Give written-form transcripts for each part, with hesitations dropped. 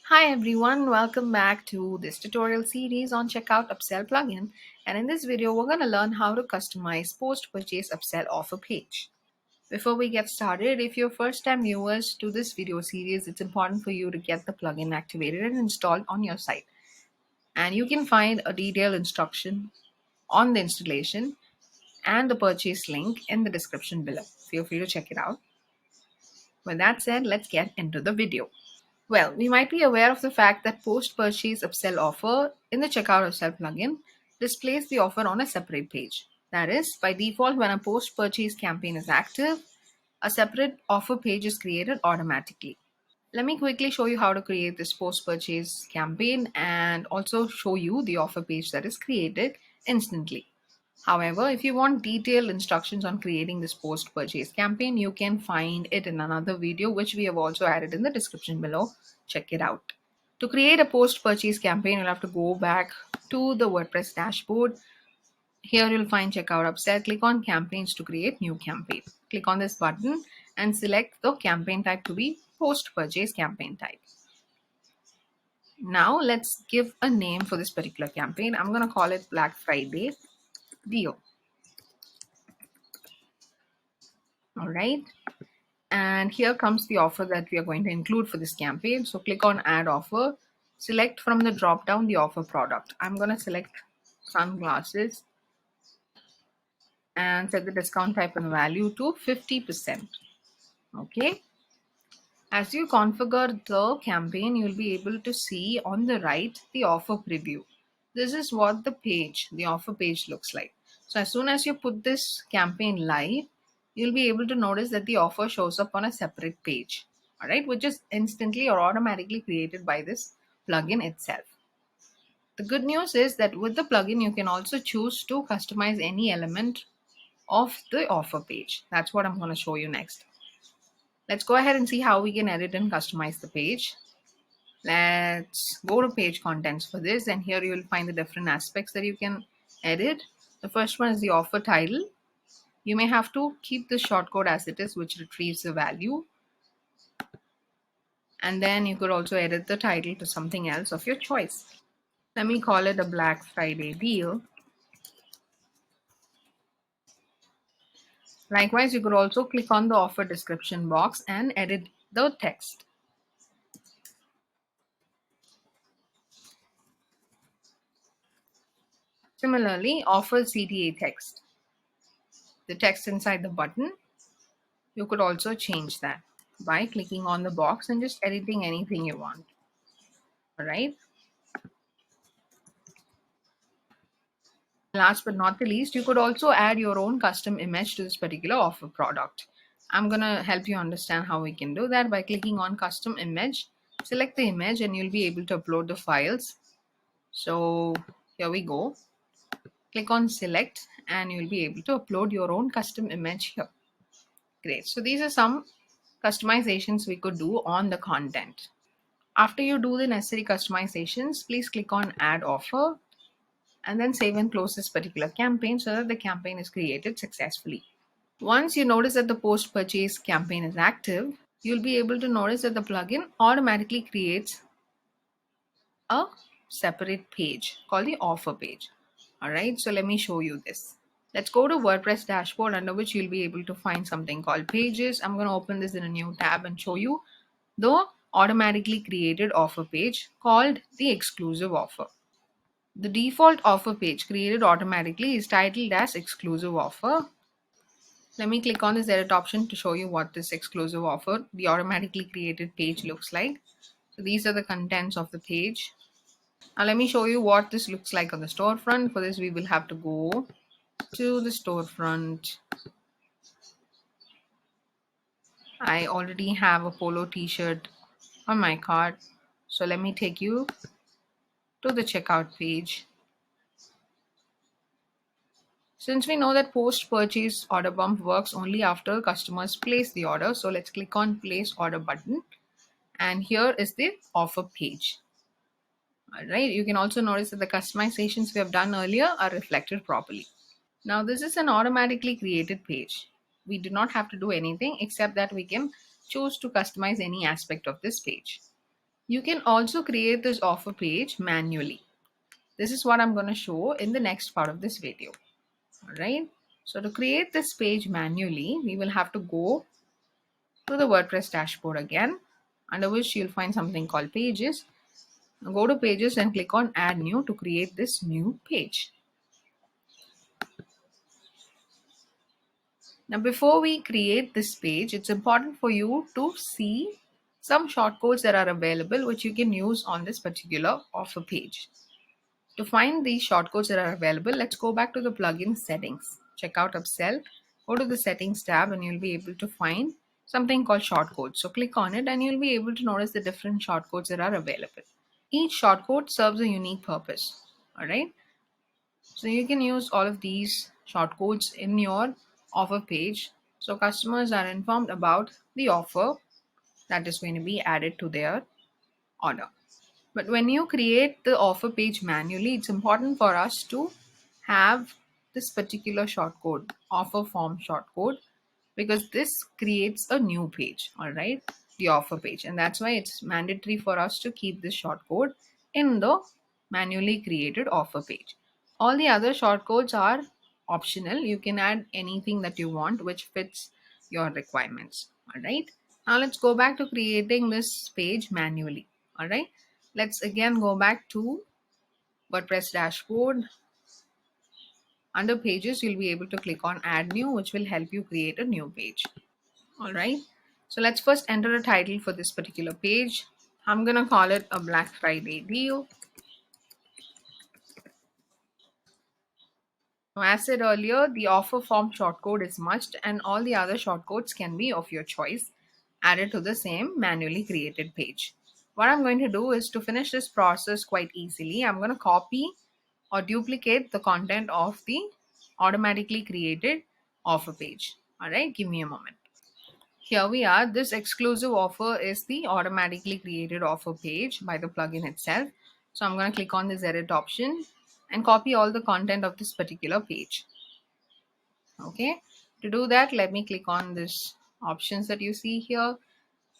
Hi everyone, welcome back to this tutorial series on Checkout Upsell plugin. And in this video, we're going to learn how to customize post-purchase upsell offer page. Before we get started, if you're first-time viewers to this video series, it's important for you to get the plugin activated and installed on your site. And you can find a detailed instruction on the installation and the purchase link in the description below. Feel free to check it out. With that said, let's get into the video. Well, we might be aware of the fact that post-purchase upsell offer in the checkout upsell plugin displays the offer on a separate page. That is, by default, when a post-purchase campaign is active, a separate offer page is created automatically. Let me quickly show you how to create this post-purchase campaign and also show you the offer page that is created instantly. However, if you want detailed instructions on creating this post-purchase campaign, you can find it in another video, which we have also added in the description below. Check it out. To create a post-purchase campaign, you'll have to go back to the WordPress dashboard. Here you'll find Checkout Upsell. Click on Campaigns to create new campaign. Click on this button and select the campaign type to be post-purchase campaign type. Now let's give a name for this particular campaign. I'm going to call it Black Friday Deal. All right. And here comes the offer that we are going to include for this campaign. So click on add offer, select from the drop down the offer product. I'm going to select sunglasses and set the discount type and value to 50%. Okay. As you configure the campaign, you'll be able to see on the right the offer preview. This is what the offer page looks like. So as soon as you put this campaign live, you'll be able to notice that the offer shows up on a separate page, all right, which is instantly or automatically created by this plugin itself. The good news is that with the plugin, you can also choose to customize any element of the offer page. That's what I'm going to show you next. Let's go ahead and see how we can edit and customize the page. Let's go to page contents for this, and here you will find the different aspects that you can edit. The first one is the offer title. You may have to keep the shortcode as it is, which retrieves the value. And then you could also edit the title to something else of your choice. Let me call it a Black Friday deal. Likewise, you could also click on the offer description box and edit the text. Similarly, offer CTA text. The text inside the button, you could also change that by clicking on the box and just editing anything you want. All right. Last but not the least, you could also add your own custom image to this particular offer product. I'm going to help you understand how we can do that by clicking on custom image. Select the image and you'll be able to upload the files. So here we go. Click on select and you'll be able to upload your own custom image here. Great. So these are some customizations we could do on the content. After you do the necessary customizations, please click on add offer and then save and close this particular campaign so that the campaign is created successfully. Once you notice that the post-purchase campaign is active, you'll be able to notice that the plugin automatically creates a separate page called the offer page. All right, so let me show you this. Let's go to WordPress dashboard, under which you'll be able to find something called pages. I'm going to open this in a new tab and show you the automatically created offer page called the exclusive offer. The default offer page created automatically is titled as exclusive offer. Let me click on this edit option to show you what this exclusive offer, the automatically created page, looks like. So these are the contents of the page. Now let me show you what this looks like on the storefront. For this, we will have to go to the storefront. I already have a polo t-shirt on my cart. So let me take you to the checkout page. Since we know that post-purchase order bump works only after customers place the order, so let's click on place order button. And here is the offer page. All right, you can also notice that the customizations we have done earlier are reflected properly. Now this is an automatically created page. We do not have to do anything except that we can choose to customize any aspect of this page. You can also create this offer page manually. This is what I'm going to show in the next part of this video. All right. So to create this page manually, we will have to go to the WordPress dashboard again, under which you'll find something called pages. Now go to pages and click on add new to create this new page. Now before we create this page, it's important for you to see some shortcodes that are available which you can use on this particular offer page. To find these shortcodes that are available, let's go back to the plugin settings. Check out Upsell, go to the settings tab and you'll be able to find something called shortcodes. So click on it and you'll be able to notice the different shortcodes that are available. Each shortcode serves a unique purpose. All right. So you can use all of these shortcodes in your offer page. So customers are informed about the offer that is going to be added to their order. But when you create the offer page manually, it's important for us to have this particular shortcode, offer form shortcode, because this creates a new page, all right, the offer page. And that's why it's mandatory for us to keep this shortcode in the manually created offer page. All the other shortcodes are optional. You can add anything that you want which fits your requirements, all right. Now let's go back to creating this page manually, all right. Let's again go back to WordPress dashboard. Under pages, you'll be able to click on add new, which will help you create a new page. All right. So let's first enter a title for this particular page. I'm going to call it a Black Friday deal. Now, as said earlier, the offer form shortcode is must and all the other shortcodes can be of your choice added to the same manually created page. What I'm going to do is to finish this process quite easily. I'm going to copy or duplicate the content of the automatically created offer page. All right, give me a moment. Here we are. This exclusive offer is the automatically created offer page by the plugin itself. So I'm going to click on this edit option and copy all the content of this particular page. Okay. To do that, let me click on this options that you see here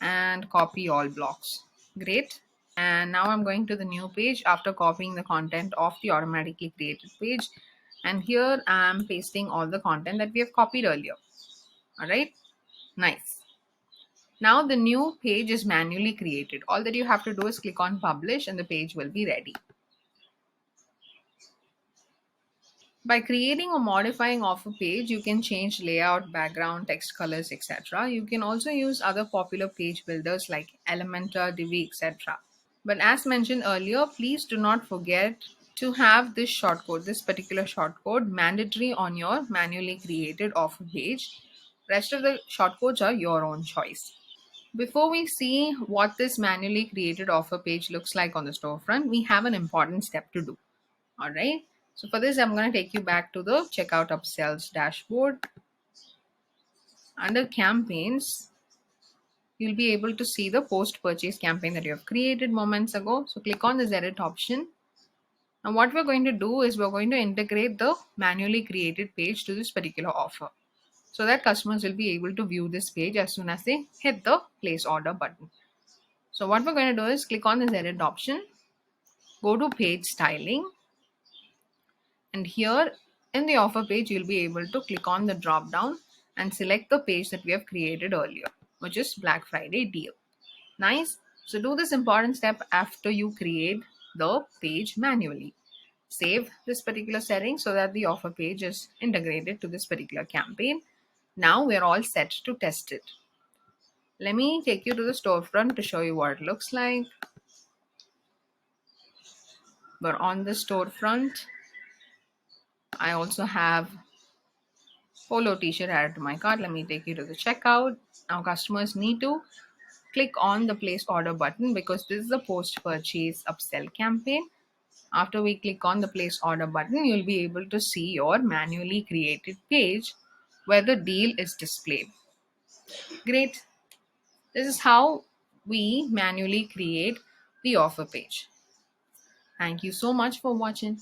and copy all blocks. Great. And now I'm going to the new page after copying the content of the automatically created page. And here I'm pasting all the content that we have copied earlier. All right. Nice. Now the new page is manually created. All that you have to do is click on publish and the page will be ready. By creating or modifying offer page, you can change layout, background, text colors, etc. You can also use other popular page builders like Elementor, Divi, etc. But as mentioned earlier, please do not forget to have this shortcode, this particular shortcode mandatory on your manually created offer page. Rest of the shortcodes are your own choice. Before we see what this manually created offer page looks like on the storefront, we have an important step to do. All right. So for this, I'm going to take you back to the checkout upsells dashboard. Under campaigns, you'll be able to see the post purchase campaign that you have created moments ago. So click on this edit option. And what we're going to do is we're going to integrate the manually created page to this particular offer, so that customers will be able to view this page as soon as they hit the place order button. So what we're going to do is click on this edit option, go to page styling, and here in the offer page, you'll be able to click on the drop down and select the page that we have created earlier, which is Black Friday deal. Nice. So do this important step after you create the page manually. Save this particular setting so that the offer page is integrated to this particular campaign. Now we're all set to test it. Let me take you to the storefront to show you what it looks like. But on the storefront, I also have polo t-shirt added to my cart. Let me take you to the checkout. Now customers need to click on the place order button because this is a post purchase upsell campaign. After we click on the place order button, you'll be able to see your manually created page where the deal is displayed. Great. This is how we manually create the offer page. Thank you so much for watching.